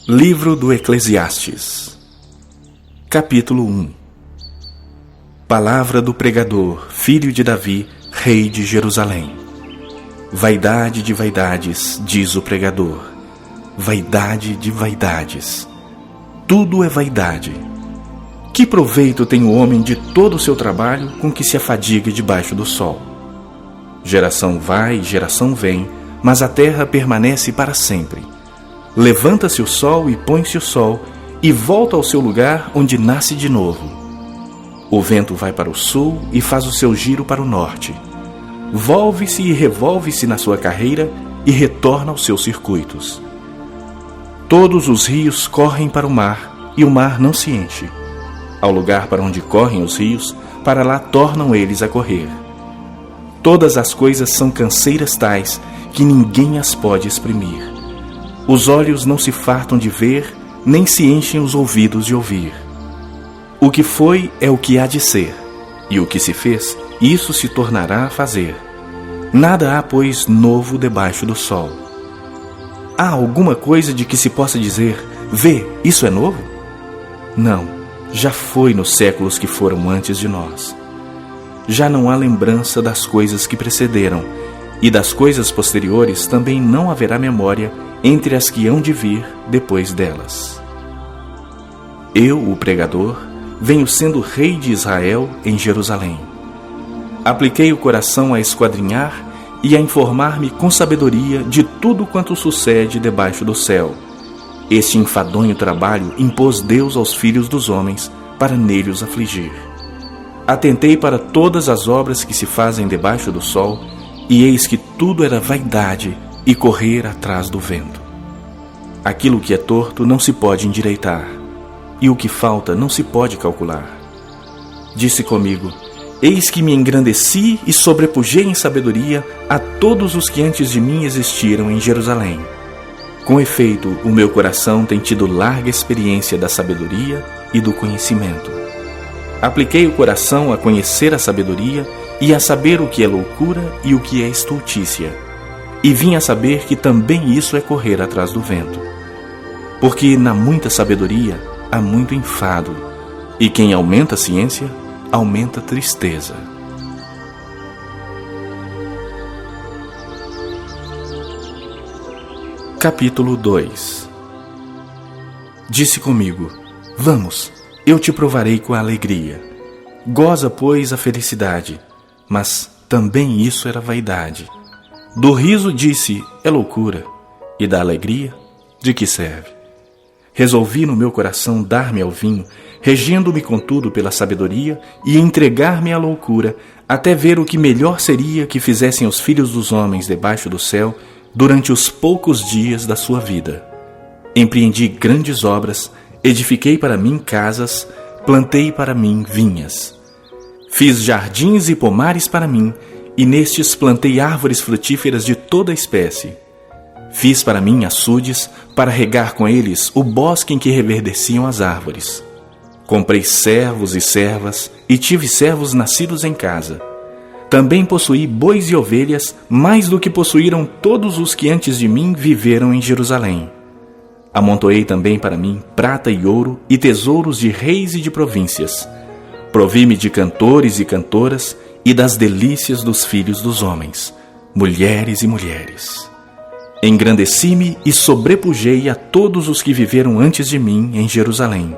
Livro do Eclesiastes, Capítulo 1. Palavra do pregador, filho de Davi, rei de Jerusalém. Vaidade de vaidades, diz o pregador, vaidade de vaidades. Tudo é vaidade. Que proveito tem o homem de todo o seu trabalho com que se afadiga debaixo do sol? Geração vai, geração vem, mas a terra permanece para sempre. Levanta-se o sol e põe-se o sol, e volta ao seu lugar onde nasce de novo. O vento vai para o sul e faz o seu giro para o norte. Volve-se e revolve-se na sua carreira e retorna aos seus circuitos. Todos os rios correm para o mar, e o mar não se enche. Ao lugar para onde correm os rios, para lá tornam eles a correr. Todas as coisas são canseiras tais que ninguém as pode exprimir. Os olhos não se fartam de ver, nem se enchem os ouvidos de ouvir. O que foi é o que há de ser, e o que se fez, isso se tornará a fazer. Nada há, pois, novo debaixo do sol. Há alguma coisa de que se possa dizer, vê, isso é novo? Não, já foi nos séculos que foram antes de nós. Já não há lembrança das coisas que precederam, e das coisas posteriores também não haverá memória entre as que hão de vir depois delas. Eu, o pregador, venho sendo rei de Israel em Jerusalém. Apliquei o coração a esquadrinhar e a informar-me com sabedoria de tudo quanto sucede debaixo do céu. Este enfadonho trabalho impôs Deus aos filhos dos homens para nele os afligir. Atentei para todas as obras que se fazem debaixo do sol, e eis que tudo era vaidade e correr atrás do vento. Aquilo que é torto não se pode endireitar, e o que falta não se pode calcular. Disse comigo, eis que me engrandeci e sobrepujei em sabedoria a todos os que antes de mim existiram em Jerusalém. Com efeito, o meu coração tem tido larga experiência da sabedoria e do conhecimento. Apliquei o coração a conhecer a sabedoria e a saber o que é loucura e o que é estultícia. E vim a saber que também isso é correr atrás do vento. Porque na muita sabedoria há muito enfado, e quem aumenta a ciência, aumenta a tristeza. Capítulo 2. Disse comigo, vamos, eu te provarei com a alegria. Goza, pois, a felicidade, mas também isso era vaidade. Do riso disse, é loucura, e da alegria, de que serve? Resolvi no meu coração dar-me ao vinho, regendo-me contudo pela sabedoria, e entregar-me à loucura, até ver o que melhor seria que fizessem os filhos dos homens debaixo do céu durante os poucos dias da sua vida. Empreendi grandes obras, edifiquei para mim casas, plantei para mim vinhas. Fiz jardins e pomares para mim, e nestes plantei árvores frutíferas de toda espécie. Fiz para mim açudes, para regar com eles o bosque em que reverdeciam as árvores. Comprei servos e servas, e tive servos nascidos em casa. Também possuí bois e ovelhas, mais do que possuíram todos os que antes de mim viveram em Jerusalém. Amontoei também para mim prata e ouro, e tesouros de reis e de províncias. Provi-me de cantores e cantoras, e das delícias dos filhos dos homens, mulheres e mulheres. Engrandeci-me e sobrepujei a todos os que viveram antes de mim em Jerusalém.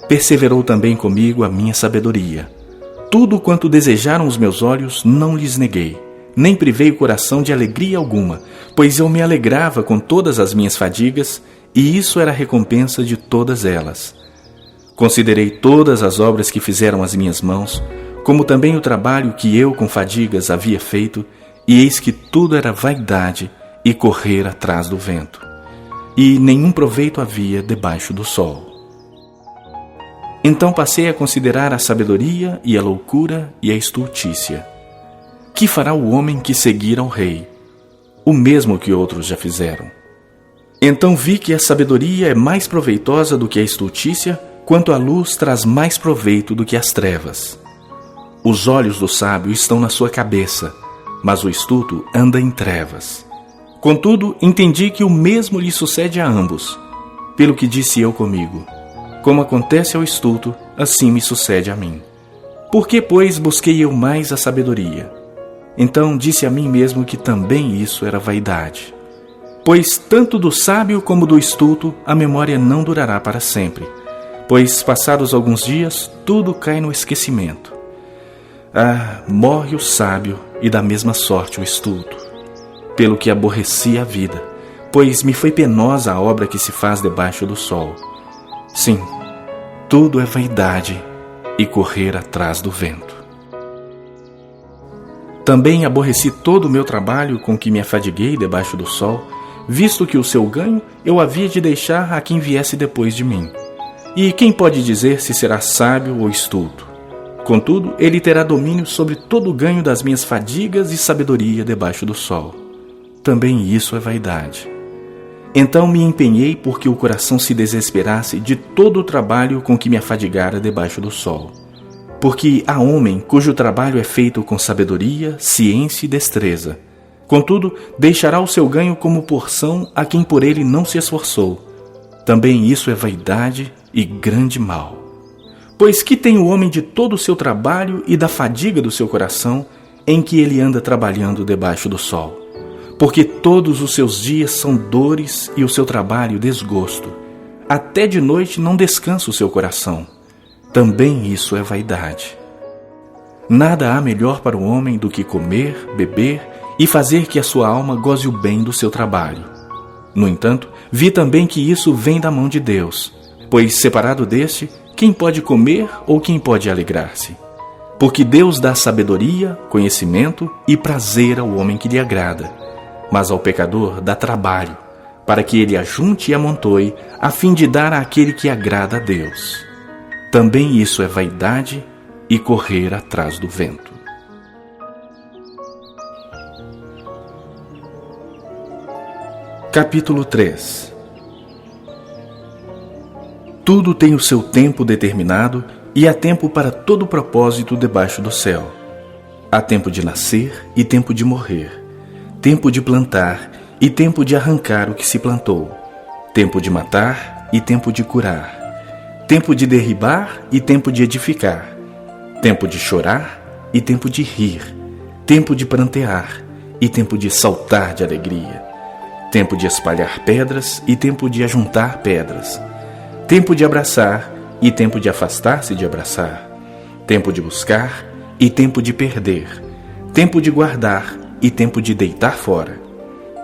Perseverou também comigo a minha sabedoria. Tudo quanto desejaram os meus olhos não lhes neguei, nem privei o coração de alegria alguma, pois eu me alegrava com todas as minhas fadigas, e isso era a recompensa de todas elas. Considerei todas as obras que fizeram as minhas mãos, como também o trabalho que eu com fadigas havia feito, e eis que tudo era vaidade e correr atrás do vento, e nenhum proveito havia debaixo do sol. Então passei a considerar a sabedoria e a loucura e a estultícia. Que fará o homem que seguir ao rei? O mesmo que outros já fizeram. Então vi que a sabedoria é mais proveitosa do que a estultícia, quanto a luz traz mais proveito do que as trevas. Os olhos do sábio estão na sua cabeça, mas o estulto anda em trevas. Contudo, entendi que o mesmo lhe sucede a ambos. pelo que disse eu comigo: como acontece ao estulto, assim me sucede a mim. Por que, pois, busquei eu mais a sabedoria? Então disse a mim mesmo que também isso era vaidade. Pois tanto do sábio como do estulto a memória não durará para sempre, pois passados alguns dias tudo cai no esquecimento. Morre o sábio e da mesma sorte o estulto. Pelo que aborreci a vida, pois me foi penosa a obra que se faz debaixo do sol. Sim, tudo é vaidade e correr atrás do vento. Também aborreci todo o meu trabalho com que me afadiguei debaixo do sol, visto que o seu ganho eu havia de deixar a quem viesse depois de mim. E quem pode dizer se será sábio ou estulto? Contudo, ele terá domínio sobre todo o ganho das minhas fadigas e sabedoria debaixo do sol. Também isso é vaidade. Então me empenhei porque o coração se desesperasse de todo o trabalho com que me afadigara debaixo do sol. Porque há homem cujo trabalho é feito com sabedoria, ciência e destreza. Contudo, deixará o seu ganho como porção a quem por ele não se esforçou. Também isso é vaidade e grande mal. Pois que tem o homem de todo o seu trabalho e da fadiga do seu coração, em que ele anda trabalhando debaixo do sol? Porque todos os seus dias são dores e o seu trabalho desgosto. Até de noite não descansa o seu coração. Também isso é vaidade. Nada há melhor para o homem do que comer, beber e fazer que a sua alma goze o bem do seu trabalho. No entanto, vi também que isso vem da mão de Deus, pois separado deste, quem pode comer ou quem pode alegrar-se? Porque Deus dá sabedoria, conhecimento e prazer ao homem que lhe agrada, mas ao pecador dá trabalho, para que ele ajunte e amontoe, a fim de dar àquele que agrada a Deus. Também isso é vaidade e correr atrás do vento. Capítulo 3. Tudo tem o seu tempo determinado e há tempo para todo propósito debaixo do céu. Há tempo de nascer e tempo de morrer, tempo de plantar e tempo de arrancar o que se plantou, tempo de matar e tempo de curar, tempo de derribar e tempo de edificar, tempo de chorar e tempo de rir, tempo de prantear e tempo de saltar de alegria, tempo de espalhar pedras e tempo de ajuntar pedras, tempo de abraçar e tempo de afastar-se de abraçar, tempo de buscar e tempo de perder, tempo de guardar e tempo de deitar fora,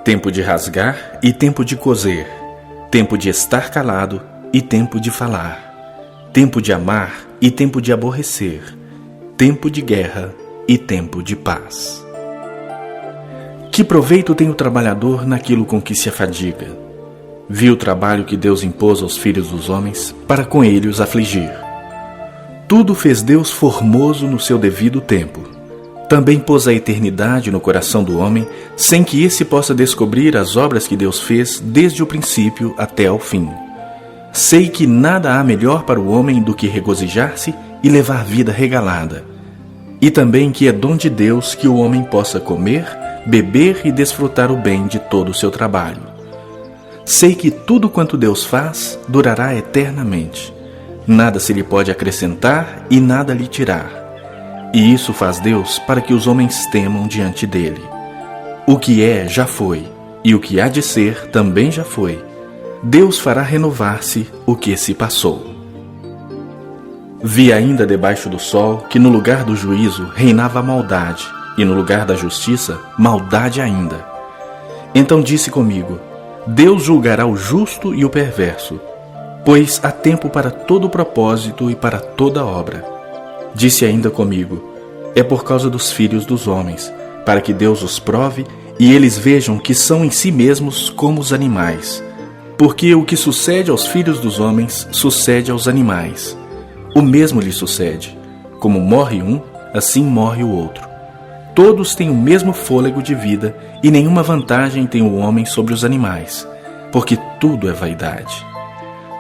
tempo de rasgar e tempo de coser, tempo de estar calado e tempo de falar, tempo de amar e tempo de aborrecer, tempo de guerra e tempo de paz. Que proveito tem o trabalhador naquilo com que se afadiga? Vi o trabalho que Deus impôs aos filhos dos homens para com ele os afligir. Tudo fez Deus formoso no seu devido tempo. Também pôs a eternidade no coração do homem, sem que esse possa descobrir as obras que Deus fez desde o princípio até ao fim. Sei que nada há melhor para o homem do que regozijar-se e levar vida regalada. E também que é dom de Deus que o homem possa comer, beber e desfrutar o bem de todo o seu trabalho. Sei que tudo quanto Deus faz durará eternamente. Nada se lhe pode acrescentar e nada lhe tirar. E isso faz Deus para que os homens temam diante dele. O que é, já foi, e o que há de ser também já foi. Deus fará renovar-se o que se passou. Vi ainda debaixo do sol que no lugar do juízo reinava a maldade, e no lugar da justiça, maldade ainda. Então disse comigo: Deus julgará o justo e o perverso, pois há tempo para todo propósito e para toda obra. Disse ainda comigo: é por causa dos filhos dos homens, para que Deus os prove e eles vejam que são em si mesmos como os animais. Porque o que sucede aos filhos dos homens sucede aos animais. O mesmo lhe sucede. Como morre um, assim morre o outro. Todos têm o mesmo fôlego de vida e nenhuma vantagem tem o homem sobre os animais, porque tudo é vaidade.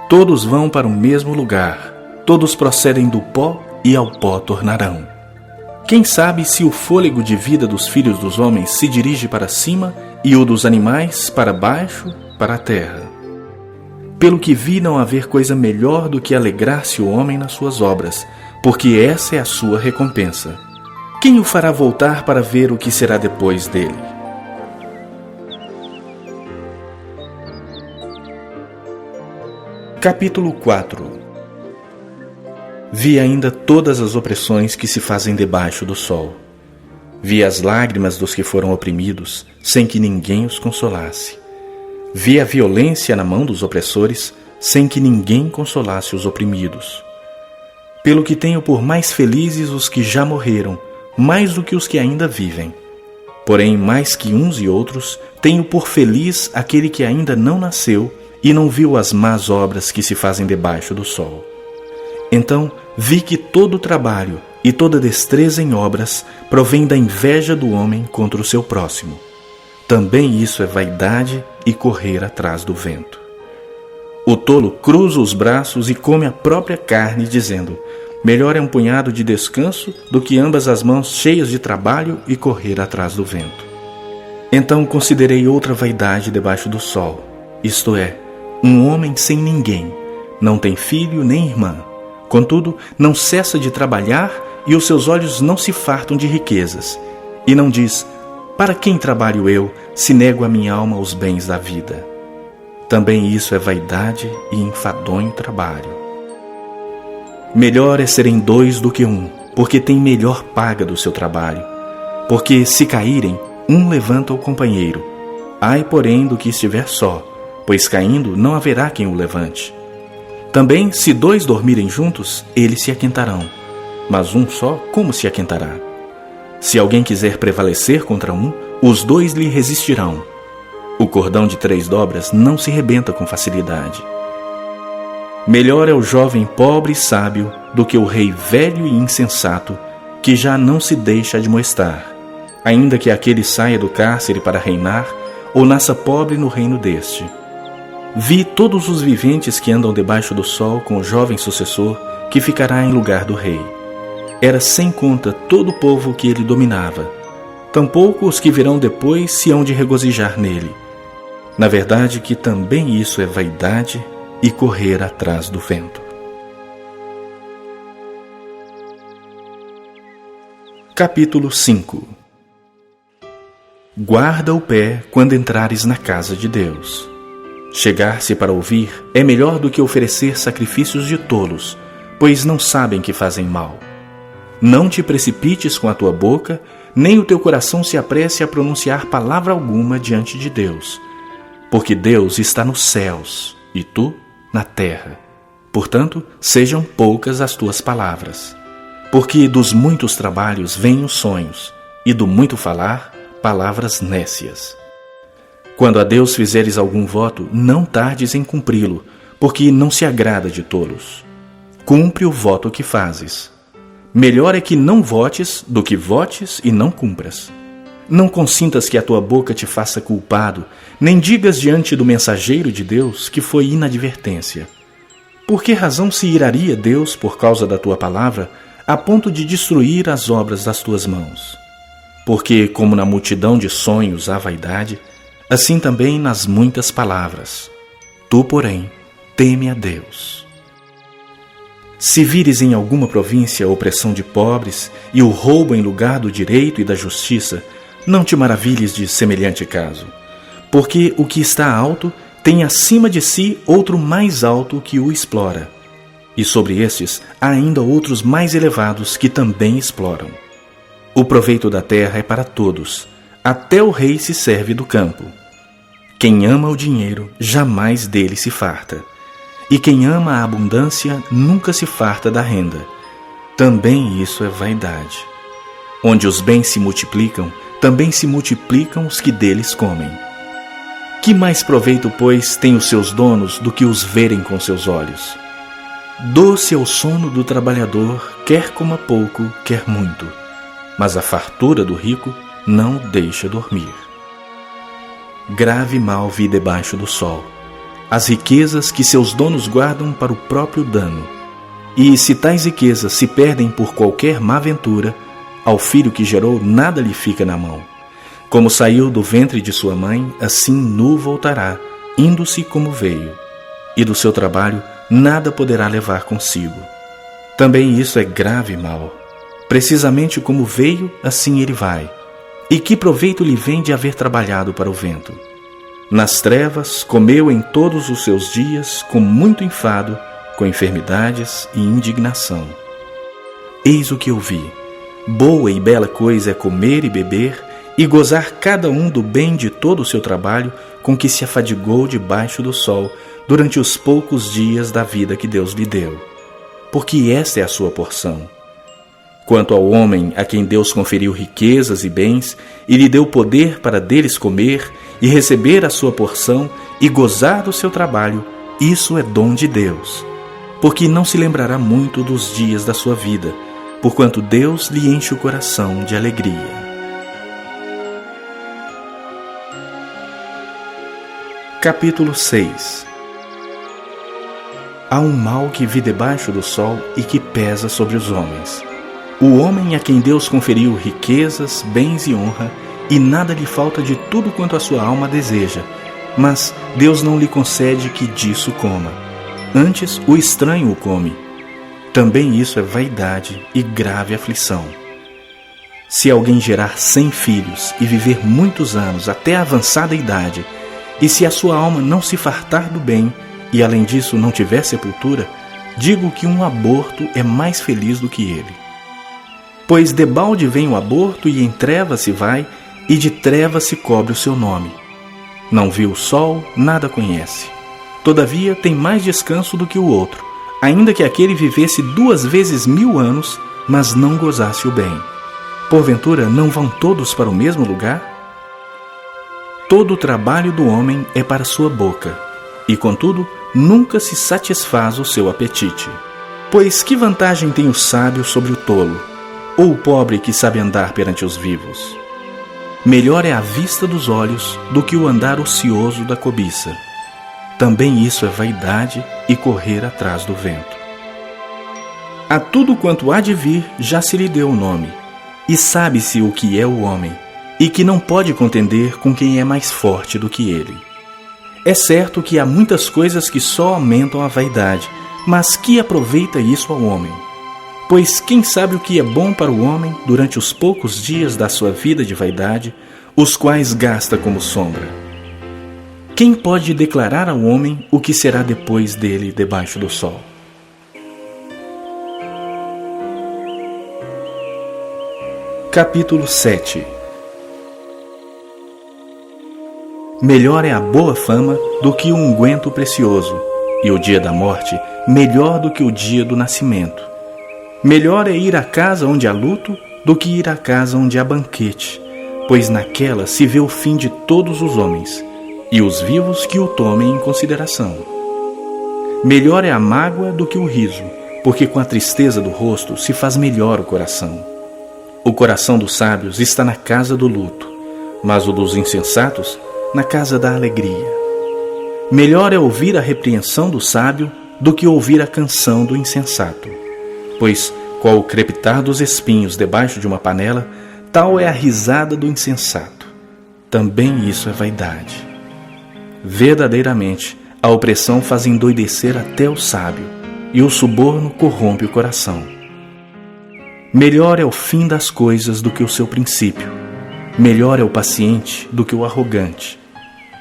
Todos vão para o mesmo lugar, todos procedem do pó e ao pó tornarão. Quem sabe se o fôlego de vida dos filhos dos homens se dirige para cima e o dos animais para baixo, para a terra? pelo que vi não haver coisa melhor do que alegrar-se o homem nas suas obras, porque essa é a sua recompensa. Quem o fará voltar para ver o que será depois dele? Capítulo 4. Vi ainda todas as opressões que se fazem debaixo do sol. Vi as lágrimas dos que foram oprimidos, sem que ninguém os consolasse. Vi a violência na mão dos opressores, sem que ninguém consolasse os oprimidos. Pelo que tenho por mais felizes os que já morreram, mais do que os que ainda vivem. Porém, mais que uns e outros, tenho por feliz aquele que ainda não nasceu e não viu as más obras que se fazem debaixo do sol. Então vi que todo trabalho e toda destreza em obras provém da inveja do homem contra o seu próximo. Também isso é vaidade e correr atrás do vento. O tolo cruza os braços e come a própria carne, dizendo: melhor é um punhado de descanso do que ambas as mãos cheias de trabalho e correr atrás do vento. Então considerei outra vaidade debaixo do sol, isto é, um homem sem ninguém, não tem filho nem irmã, contudo não cessa de trabalhar e os seus olhos não se fartam de riquezas, e não diz: para quem trabalho eu, se nego a minha alma os bens da vida? Também isso é vaidade e enfadonho trabalho. Melhor é serem dois do que um, porque tem melhor paga do seu trabalho. Porque se caírem, um levanta o companheiro. Ai, porém, do que estiver só, pois caindo não haverá quem o levante. Também, se dois dormirem juntos, eles se aquentarão. Mas um só, como se aquentará? Se alguém quiser prevalecer contra um, os dois lhe resistirão. O cordão de 3 dobras não se rebenta com facilidade. Melhor é o jovem pobre e sábio do que o rei velho e insensato, que já não se deixa admoestar, ainda que aquele saia do cárcere para reinar, ou nasça pobre no reino deste. Vi todos os viventes que andam debaixo do sol com o jovem sucessor, que ficará em lugar do rei. Era sem conta todo o povo que ele dominava. Tampouco os que virão depois se hão de regozijar nele. Na verdade que também isso é vaidade e correr atrás do vento. Capítulo 5. Guarda o pé quando entrares na casa de Deus. Chegar-se para ouvir é melhor do que oferecer sacrifícios de tolos, pois não sabem que fazem mal. Não te precipites com a tua boca, nem o teu coração se apresse a pronunciar palavra alguma diante de Deus, porque Deus está nos céus e tu na terra. Portanto, sejam poucas as tuas palavras. Porque dos muitos trabalhos vêm os sonhos, e do muito falar, palavras nécias. Quando a Deus fizeres algum voto, não tardes em cumpri-lo, porque não se agrada de tolos. Cumpre o voto que fazes. Melhor é que não votes do que votes e não cumpras. Não consintas que a tua boca te faça culpado, nem digas diante do mensageiro de Deus que foi inadvertência. Por que razão se iraria Deus por causa da tua palavra, a ponto de destruir as obras das tuas mãos? Porque, como na multidão de sonhos há vaidade, assim também nas muitas palavras. Tu, porém, teme a Deus. Se vires em alguma província a opressão de pobres e o roubo em lugar do direito e da justiça, não te maravilhes de semelhante caso, porque o que está alto tem acima de si outro mais alto que o explora, e sobre estes há ainda outros mais elevados que também exploram. O proveito da terra é para todos, até o rei se serve do campo. Quem ama o dinheiro jamais dele se farta, e quem ama a abundância nunca se farta da renda. Também isso é vaidade. Onde os bens se multiplicam, também se multiplicam os que deles comem. Que mais proveito, pois, têm os seus donos do que os verem com seus olhos? Doce é o sono do trabalhador, quer coma pouco, quer muito, mas a fartura do rico não o deixa dormir. Grave mal vi debaixo do sol, as riquezas que seus donos guardam para o próprio dano. E se tais riquezas se perdem por qualquer má ventura, ao filho que gerou nada lhe fica na mão. Como saiu do ventre de sua mãe, assim nu voltará, indo-se como veio. e do seu trabalho nada poderá levar consigo. Também isso é grave mal. Precisamente como veio, assim ele vai. E que proveito lhe vem de haver trabalhado para o vento? Nas trevas comeu em todos os seus dias com muito enfado, com enfermidades e indignação. Eis o que eu vi. Boa e bela coisa é comer e beber e gozar cada um do bem de todo o seu trabalho com que se afadigou debaixo do sol durante os poucos dias da vida que Deus lhe deu, porque esta é a sua porção. Quanto ao homem a quem Deus conferiu riquezas e bens e lhe deu poder para deles comer e receber a sua porção e gozar do seu trabalho, isso é dom de Deus, porque não se lembrará muito dos dias da sua vida, porquanto Deus lhe enche o coração de alegria. Capítulo 6. Há um mal que vi debaixo do sol e que pesa sobre os homens. O homem a quem Deus conferiu riquezas, bens e honra, e nada lhe falta de tudo quanto a sua alma deseja, mas Deus não lhe concede que disso coma. Antes, o estranho o come. Também isso é vaidade e grave aflição. Se alguém gerar 100 filhos e viver muitos anos até a avançada idade, e se a sua alma não se fartar do bem, e além disso não tiver sepultura, digo que um aborto é mais feliz do que ele. Pois debalde vem o aborto e em trevas se vai, e de trevas se cobre o seu nome. Não viu o sol, nada conhece. Todavia tem mais descanso do que o outro, ainda que aquele vivesse 2 vezes 1000 anos, mas não gozasse o bem. Porventura não vão todos para o mesmo lugar? Todo o trabalho do homem é para sua boca, e contudo nunca se satisfaz o seu apetite. Pois que vantagem tem o sábio sobre o tolo, ou o pobre que sabe andar perante os vivos? Melhor é a vista dos olhos do que o andar ocioso da cobiça. Também isso é vaidade e correr atrás do vento. A tudo quanto há de vir já se lhe deu o nome, e sabe-se o que é o homem, e que não pode contender com quem é mais forte do que ele. É certo que há muitas coisas que só aumentam a vaidade, mas que aproveita isso ao homem? Pois quem sabe o que é bom para o homem durante os poucos dias da sua vida de vaidade, os quais gasta como sombra? Quem pode declarar ao homem o que será depois dele debaixo do sol? Capítulo 7. Melhor é a boa fama do que o unguento precioso, e o dia da morte melhor do que o dia do nascimento. Melhor é ir à casa onde há luto do que ir à casa onde há banquete, pois naquela se vê o fim de todos os homens, e os vivos que o tomem em consideração. Melhor é a mágoa do que o riso, porque com a tristeza do rosto se faz melhor o coração. O coração dos sábios está na casa do luto, mas o dos insensatos na casa da alegria. Melhor é ouvir a repreensão do sábio do que ouvir a canção do insensato. Pois, qual o crepitar dos espinhos debaixo de uma panela, tal é a risada do insensato. Também isso é vaidade. Verdadeiramente, a opressão faz endoidecer até o sábio, e o suborno corrompe o coração. Melhor é o fim das coisas do que o seu princípio. Melhor é o paciente do que o arrogante.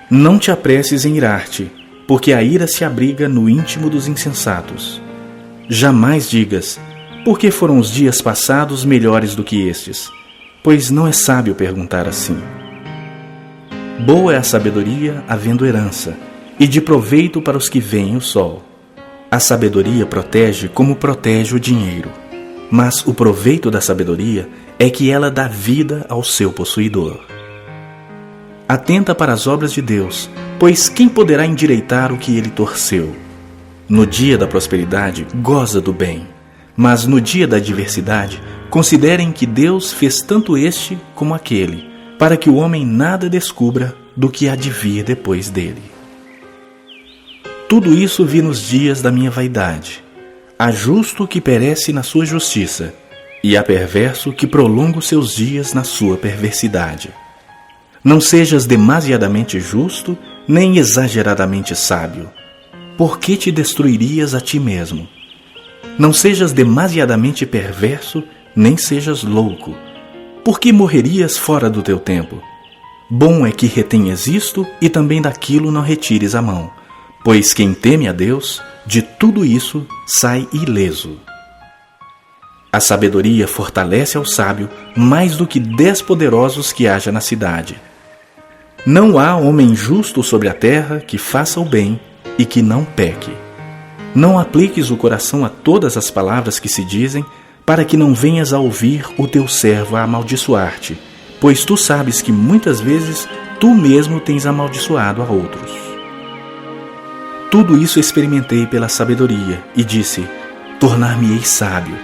Não te apresses em irar-te, porque a ira se abriga no íntimo dos insensatos. Jamais digas, por que foram os dias passados melhores do que estes? Pois não é sábio perguntar assim. Boa é a sabedoria havendo herança, e de proveito para os que veem o sol. A sabedoria protege como protege o dinheiro, mas o proveito da sabedoria é que ela dá vida ao seu possuidor. Atenta para as obras de Deus, pois quem poderá endireitar o que ele torceu? No dia da prosperidade, goza do bem, mas no dia da adversidade, considerem que Deus fez tanto este como aquele, para que o homem nada descubra do que há de vir depois dele. Tudo isso vi nos dias da minha vaidade. Há justo que perece na sua justiça, e há perverso que prolonga os seus dias na sua perversidade. Não sejas demasiadamente justo, nem exageradamente sábio. por que te destruirias a ti mesmo? Não sejas demasiadamente perverso, nem sejas louco. Por que morrerias fora do teu tempo? Bom é que retenhas isto e também daquilo não retires a mão, pois quem teme a Deus, de tudo isso sai ileso. A sabedoria fortalece ao sábio mais do que 10 poderosos que haja na cidade. Não há homem justo sobre a terra que faça o bem e que não peque. Não apliques o coração a todas as palavras que se dizem, para que não venhas a ouvir o teu servo a amaldiçoar-te, pois tu sabes que muitas vezes tu mesmo tens amaldiçoado a outros. Tudo isso experimentei pela sabedoria e disse: tornar-me-ei sábio.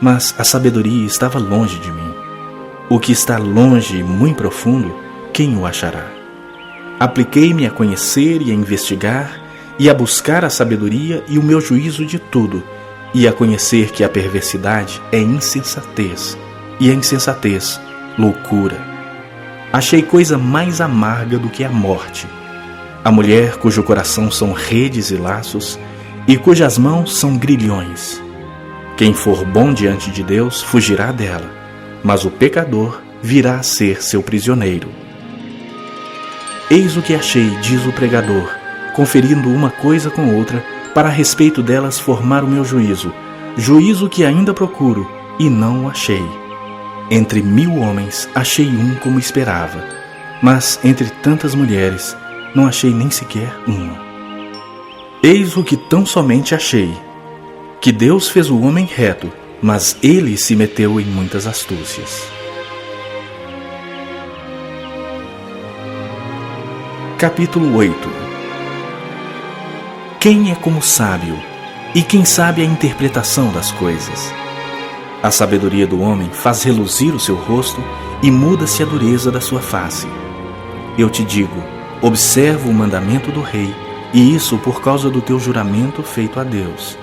Mas a sabedoria estava longe de mim. O que está longe e muito profundo, quem o achará? Apliquei-me a conhecer e a investigar, e a buscar a sabedoria e o meu juízo de tudo, e a conhecer que a perversidade é insensatez, e a insensatez, loucura. Achei coisa mais amarga do que a morte, a mulher cujo coração são redes e laços, e cujas mãos são grilhões. Quem for bom diante de Deus fugirá dela, mas o pecador virá a ser seu prisioneiro. Eis o que achei, diz o pregador, conferindo uma coisa com outra, para a respeito delas formar o meu juízo, juízo que ainda procuro, e não o achei. Entre 1000 homens achei um como esperava, mas entre tantas mulheres não achei nem sequer uma. Eis o que tão somente achei, que Deus fez o homem reto, mas ele se meteu em muitas astúcias. Capítulo 8. Quem é como sábio, e quem sabe a interpretação das coisas? A sabedoria do homem faz reluzir o seu rosto e muda-se a dureza da sua face. Eu te digo, observa o mandamento do rei, e isso por causa do teu juramento feito a Deus.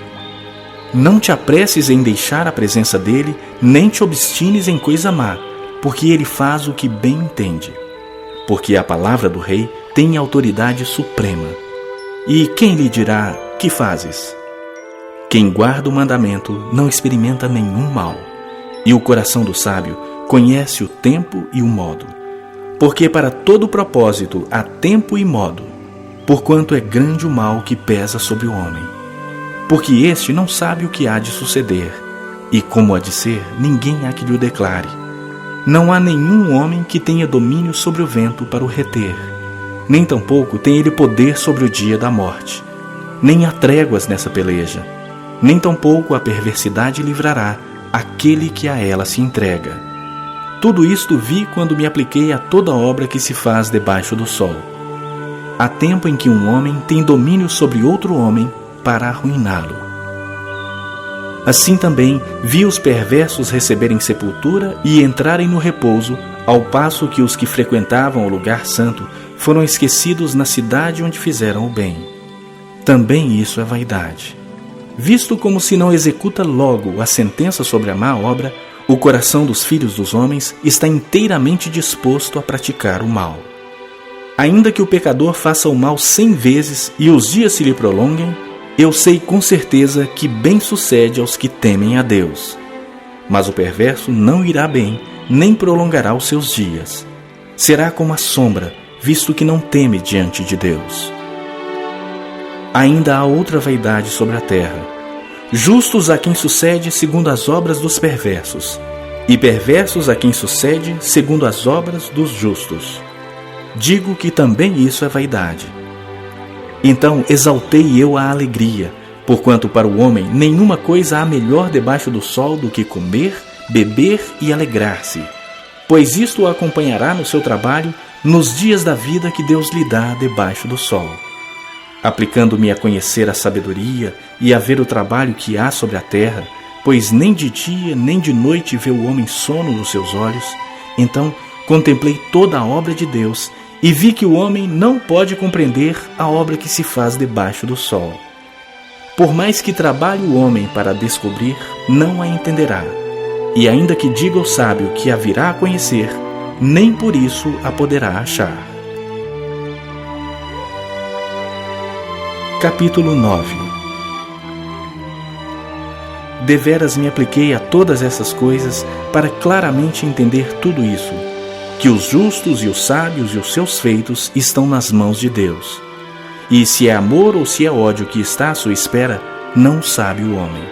Não te apresses em deixar a presença dele, nem te obstines em coisa má, porque ele faz o que bem entende. Porque a palavra do rei tem autoridade suprema. E quem lhe dirá: que fazes? Quem guarda o mandamento não experimenta nenhum mal, e o coração do sábio conhece o tempo e o modo. Porque para todo propósito há tempo e modo, porquanto é grande o mal que pesa sobre o homem. Porque este não sabe o que há de suceder, e como há de ser, ninguém há que lhe o declare. Não há nenhum homem que tenha domínio sobre o vento para o reter, nem tampouco tem ele poder sobre o dia da morte. Nem há tréguas nessa peleja, nem tampouco a perversidade livrará aquele que a ela se entrega. Tudo isto vi quando me apliquei a toda obra que se faz debaixo do sol. Há tempo em que um homem tem domínio sobre outro homem para arruiná-lo. Assim também vi os perversos receberem sepultura e entrarem no repouso, ao passo que os que frequentavam o lugar santo foram esquecidos na cidade onde fizeram o bem. Também isso é vaidade. Visto como se não executa logo a sentença sobre a má obra, o coração dos filhos dos homens está inteiramente disposto a praticar o mal. Ainda que o pecador faça o mal 100 vezes e os dias se lhe prolonguem, eu sei com certeza que bem sucede aos que temem a Deus. Mas o perverso não irá bem, nem prolongará os seus dias. Será como a sombra, visto que não teme diante de Deus. Ainda há outra vaidade sobre a terra. Justos a quem sucede segundo as obras dos perversos, e perversos a quem sucede segundo as obras dos justos. Digo que também isso é vaidade. Então exaltei eu a alegria, porquanto para o homem nenhuma coisa há melhor debaixo do sol do que comer, beber e alegrar-se, pois isto o acompanhará no seu trabalho nos dias da vida que Deus lhe dá debaixo do sol. Aplicando-me a conhecer a sabedoria e a ver o trabalho que há sobre a terra, pois nem de dia nem de noite vê o homem sono nos seus olhos, então contemplei toda a obra de Deus e vi que o homem não pode compreender a obra que se faz debaixo do sol. Por mais que trabalhe o homem para descobrir, não a entenderá. E ainda que diga ao sábio que a virá a conhecer, nem por isso a poderá achar. Capítulo 9. Deveras me apliquei a todas essas coisas para claramente entender tudo isso, que os justos e os sábios e os seus feitos estão nas mãos de Deus. E se é amor ou se é ódio que está à sua espera, não sabe o homem.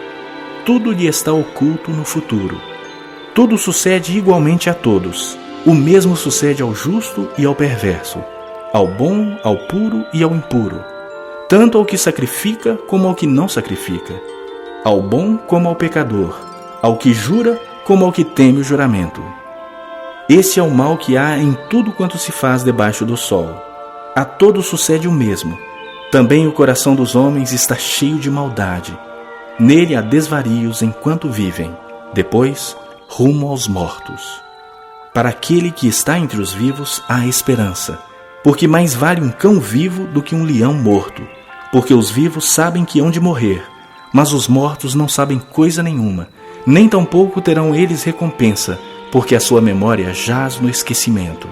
Tudo lhe está oculto no futuro. Tudo sucede igualmente a todos. O mesmo sucede ao justo e ao perverso, ao bom, ao puro e ao impuro, tanto ao que sacrifica como ao que não sacrifica, ao bom como ao pecador, ao que jura como ao que teme o juramento. Esse é o mal que há em tudo quanto se faz debaixo do sol. A todos sucede o mesmo. Também o coração dos homens está cheio de maldade. Nele há desvarios enquanto vivem, depois rumo aos mortos. Para aquele que está entre os vivos há esperança, porque mais vale um cão vivo do que um leão morto, porque os vivos sabem que hão de morrer, mas os mortos não sabem coisa nenhuma, nem tampouco terão eles recompensa, porque a sua memória jaz no esquecimento.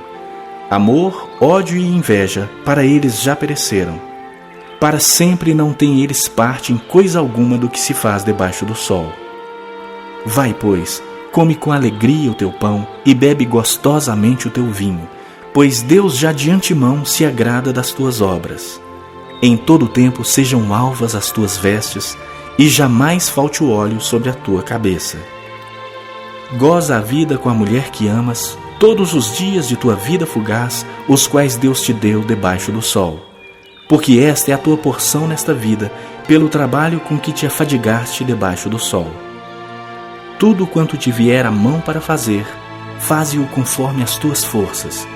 Amor, ódio e inveja, para eles já pereceram. Para sempre não têm eles parte em coisa alguma do que se faz debaixo do sol. Vai, pois, come com alegria o teu pão e bebe gostosamente o teu vinho, pois Deus já de antemão se agrada das tuas obras. Em todo o tempo sejam alvas as tuas vestes, e jamais falte o óleo sobre a tua cabeça. Goza a vida com a mulher que amas, todos os dias de tua vida fugaz, os quais Deus te deu debaixo do sol. Porque esta é a tua porção nesta vida, pelo trabalho com que te afadigaste debaixo do sol. Tudo quanto te vier à mão para fazer, faze-o conforme as tuas forças,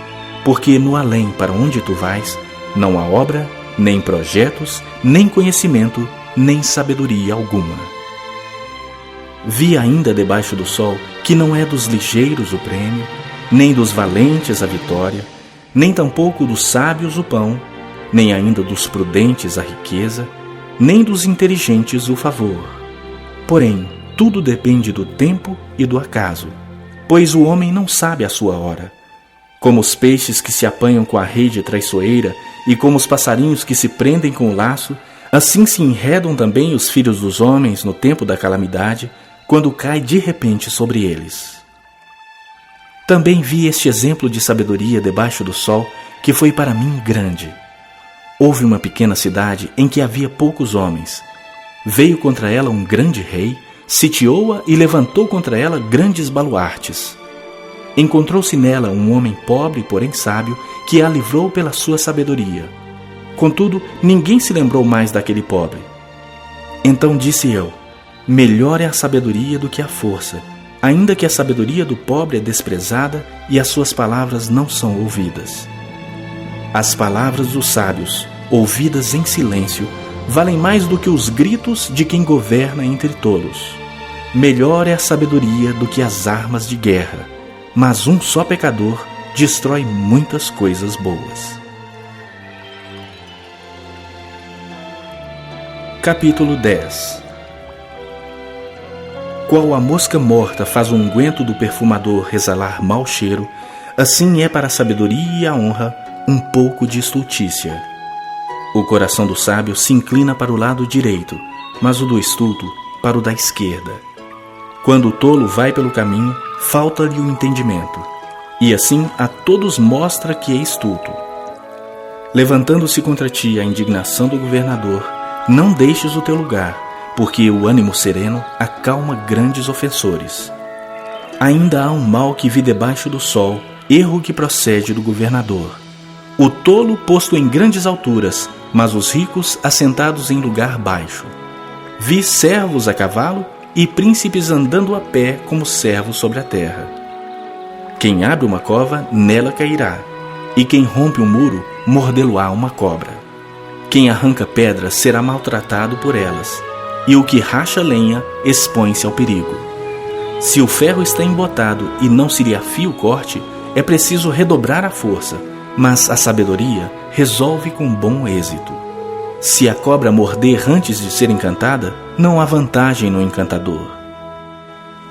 porque no além para onde tu vais, não há obra, nem projetos, nem conhecimento, nem sabedoria alguma. Vi ainda debaixo do sol que não é dos ligeiros o prêmio, nem dos valentes a vitória, nem tampouco dos sábios o pão, nem ainda dos prudentes a riqueza, nem dos inteligentes o favor. Porém, tudo depende do tempo e do acaso, pois o homem não sabe a sua hora. Como os peixes que se apanham com a rede traiçoeira e como os passarinhos que se prendem com o laço, assim se enredam também os filhos dos homens no tempo da calamidade, quando cai de repente sobre eles. Também vi este exemplo de sabedoria debaixo do sol, que foi para mim grande. Houve uma pequena cidade em que havia poucos homens. Veio contra ela um grande rei, sitiou-a e levantou contra ela grandes baluartes. Encontrou-se nela um homem pobre, porém sábio, que a livrou pela sua sabedoria. Contudo, ninguém se lembrou mais daquele pobre. Então disse eu: melhor é a sabedoria do que a força, ainda que a sabedoria do pobre é desprezada e as suas palavras não são ouvidas. As palavras dos sábios, ouvidas em silêncio, valem mais do que os gritos de quem governa entre tolos. Melhor é a sabedoria do que as armas de guerra, mas um só pecador destrói muitas coisas boas. Capítulo 10. Qual a mosca morta faz o unguento do perfumador exalar mau cheiro, assim é para a sabedoria e a honra um pouco de estultícia. O coração do sábio se inclina para o lado direito, mas o do estulto para o da esquerda. Quando o tolo vai pelo caminho, falta-lhe o entendimento, e assim a todos mostra que é estulto. Levantando-se contra ti a indignação do governador, não deixes o teu lugar, porque o ânimo sereno acalma grandes ofensores. Ainda há um mal que vi debaixo do sol, erro que procede do governador. O tolo posto em grandes alturas, mas os ricos assentados em lugar baixo. Vi servos a cavalo e príncipes andando a pé como servos sobre a terra. Quem abre uma cova, nela cairá, e quem rompe um muro, mordê-lo-á uma cobra. Quem arranca pedras será maltratado por elas, e o que racha lenha expõe-se ao perigo. Se o ferro está embotado e não se lhe afia o corte, é preciso redobrar a força, mas a sabedoria resolve com bom êxito. Se a cobra morder antes de ser encantada, não há vantagem no encantador.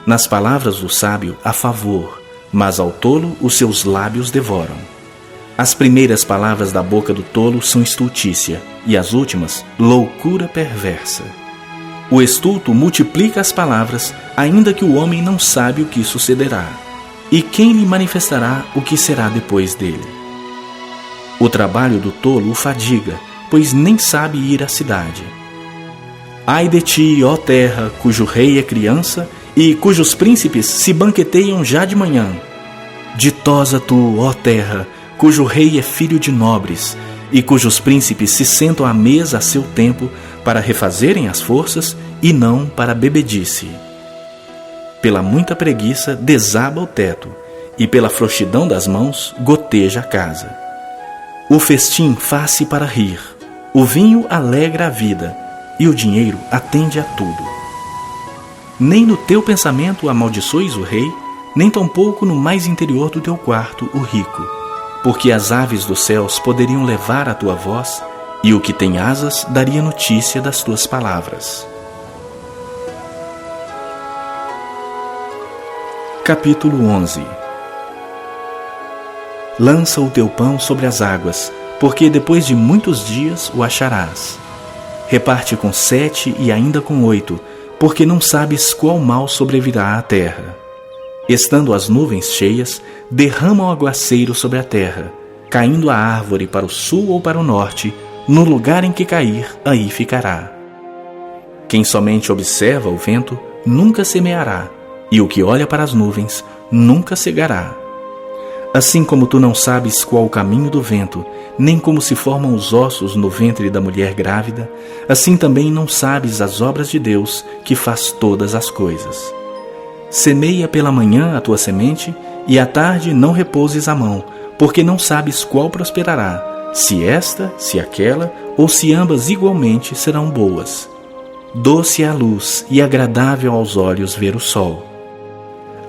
Nas palavras do sábio há favor, mas ao tolo os seus lábios devoram. As primeiras palavras da boca do tolo são estultícia, e as últimas, loucura perversa. O estulto multiplica as palavras, ainda que o homem não sabe o que sucederá, e quem lhe manifestará o que será depois dele. O trabalho do tolo o fadiga, pois nem sabe ir à cidade. Ai de ti, ó terra, cujo rei é criança, e cujos príncipes se banqueteiam já de manhã. Ditosa tu, ó terra, cujo rei é filho de nobres, e cujos príncipes se sentam à mesa a seu tempo para refazerem as forças e não para bebedice. Pela muita preguiça desaba o teto, e pela frouxidão das mãos goteja a casa. O festim faz-se para rir, o vinho alegra a vida, e o dinheiro atende a tudo. Nem no teu pensamento amaldiçoes o rei, nem tampouco no mais interior do teu quarto o rico, porque as aves dos céus poderiam levar a tua voz, e o que tem asas daria notícia das tuas palavras. Capítulo 11. Lança o teu pão sobre as águas, porque depois de muitos dias o acharás. Reparte com 7 e ainda com 8, porque não sabes qual mal sobrevirá à terra. Estando as nuvens cheias, derrama o aguaceiro sobre a terra, caindo a árvore para o sul ou para o norte, no lugar em que cair, aí ficará. Quem somente observa o vento, nunca semeará, e o que olha para as nuvens, nunca cegará. Assim como tu não sabes qual o caminho do vento, nem como se formam os ossos no ventre da mulher grávida, assim também não sabes as obras de Deus, que faz todas as coisas. Semeia pela manhã a tua semente, e à tarde não repouses a mão, porque não sabes qual prosperará, se esta, se aquela, ou se ambas igualmente serão boas. Doce é a luz e agradável aos olhos ver o sol.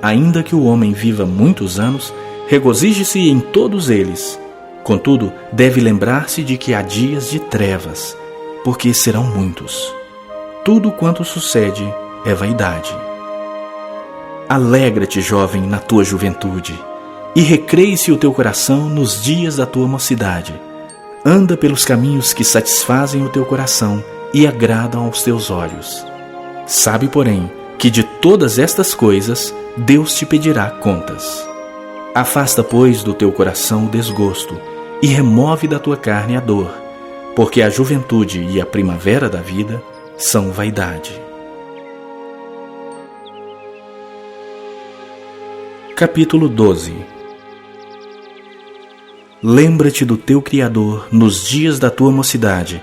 Ainda que o homem viva muitos anos, regozije-se em todos eles. Contudo, deve lembrar-se de que há dias de trevas, porque serão muitos. Tudo quanto sucede é vaidade. Alegra-te, jovem, na tua juventude, e recreie-se o teu coração nos dias da tua mocidade. Anda pelos caminhos que satisfazem o teu coração e agradam aos teus olhos. Sabe, porém, que de todas estas coisas Deus te pedirá contas. Afasta, pois, do teu coração o desgosto e remove da tua carne a dor, porque a juventude e a primavera da vida são vaidade. Capítulo 12. Lembra-te do teu Criador nos dias da tua mocidade,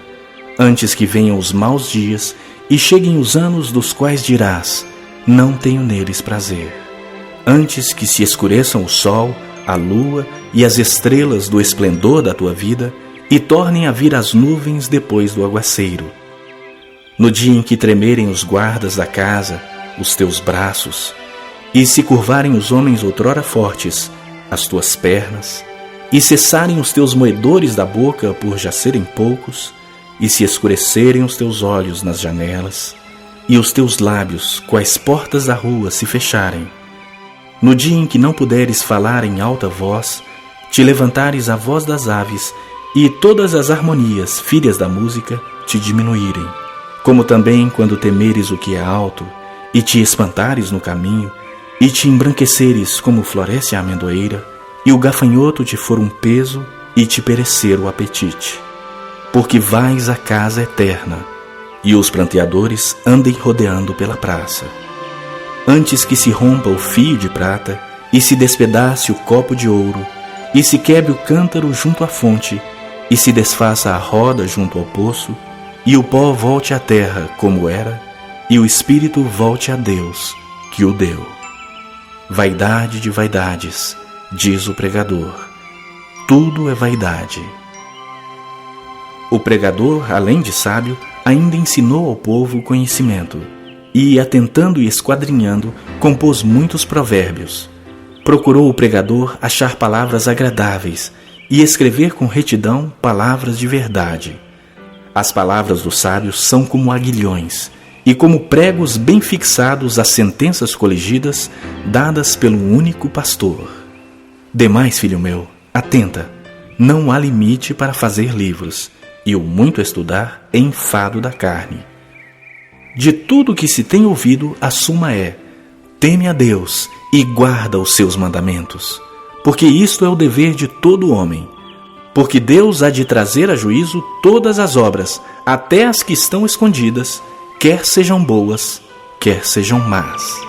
antes que venham os maus dias e cheguem os anos dos quais dirás: não tenho neles prazer. Antes que se escureçam o sol, a lua e as estrelas do esplendor da tua vida e tornem a vir as nuvens depois do aguaceiro. No dia em que tremerem os guardas da casa, os teus braços, e se curvarem os homens outrora fortes, as tuas pernas, e cessarem os teus moedores da boca por já serem poucos, e se escurecerem os teus olhos nas janelas, e os teus lábios, quais portas da rua, se fecharem. No dia em que não puderes falar em alta voz, te levantares a voz das aves, e todas as harmonias, filhas da música, te diminuírem. Como também quando temeres o que é alto, e te espantares no caminho, e te embranqueceres como floresce a amendoeira, e o gafanhoto te for um peso, e te perecer o apetite. Porque vais à casa eterna, e os pranteadores andem rodeando pela praça. Antes que se rompa o fio de prata, e se despedace o copo de ouro, e se quebre o cântaro junto à fonte, e se desfaça a roda junto ao poço, e o pó volte à terra como era, e o espírito volte a Deus, que o deu. Vaidade de vaidades, diz o pregador. Tudo é vaidade. O pregador, além de sábio, ainda ensinou ao povo o conhecimento, e, atentando e esquadrinhando, compôs muitos provérbios. Procurou o pregador achar palavras agradáveis e escrever com retidão palavras de verdade. As palavras dos sábios são como aguilhões, e como pregos bem fixados às sentenças coligidas, dadas pelo único pastor. Demais, filho meu, atenta, não há limite para fazer livros, e o muito estudar é enfado da carne. De tudo que se tem ouvido, a suma é: teme a Deus e guarda os seus mandamentos, porque isto é o dever de todo homem. Porque Deus há de trazer a juízo todas as obras, até as que estão escondidas, quer sejam boas, quer sejam más.